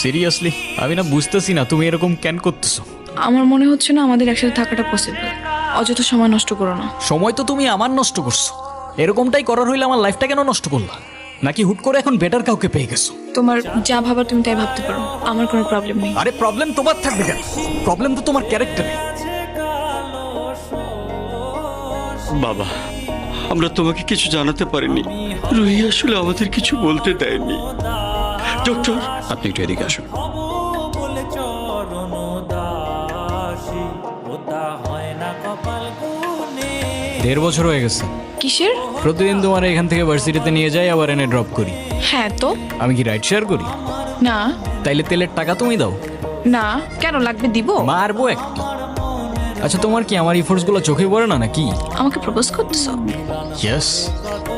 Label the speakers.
Speaker 1: Seriously আমি না বুঝতেছি না তুমি এরকম কেন করতেছো।
Speaker 2: আমার মনে হচ্ছে না আমাদের একসাথে থাকাটা পসিবল। অযথা সময় নষ্ট করো না।
Speaker 1: সময় তো তুমি আমার নষ্ট করছো, এরকমটাই করার হইলে আমার লাইফটা কেন নষ্ট করলা? নাকি হুট করে এখন বেটার কাউকে পেয়ে গেছো?
Speaker 2: তোমার যা ভাবার তুমি তাই ভাবতে পারো, আমার কোনো প্রবলেম নেই।
Speaker 1: আরে প্রবলেম তোমার থাকবে কেন? প্রবলেম তো তোমার ক্যারেক্টারে।
Speaker 3: বাবা, আমরা তোমাকে কিছু জানাতে পারিনি। রুহি আসলে আমাদের কিছু বলতে দেয়নি। ডক্টর,
Speaker 1: আপনি একটু এদিকে আসুন। 1.5 বছর হয়ে গেছে।
Speaker 2: কিসের?
Speaker 1: প্রতিদিন তোমার এখান থেকে ভার্সিটিতে নিয়ে যাই, আবার এনে ড্রপ করি।
Speaker 2: হ্যাঁ তো।
Speaker 1: আমি কি রাইড শেয়ার করি?
Speaker 2: না
Speaker 1: তাইলে তেলের টাকা তুমি দাও।
Speaker 2: না, কেন লাগবে? দিব।
Speaker 1: মারবো একটা। আচ্ছা তোমার কি আমার ইফোর্টস গুলো চোখে পড়ে না নাকি?
Speaker 2: আমাকে প্রপোজ করতেছো?
Speaker 1: ইয়েস।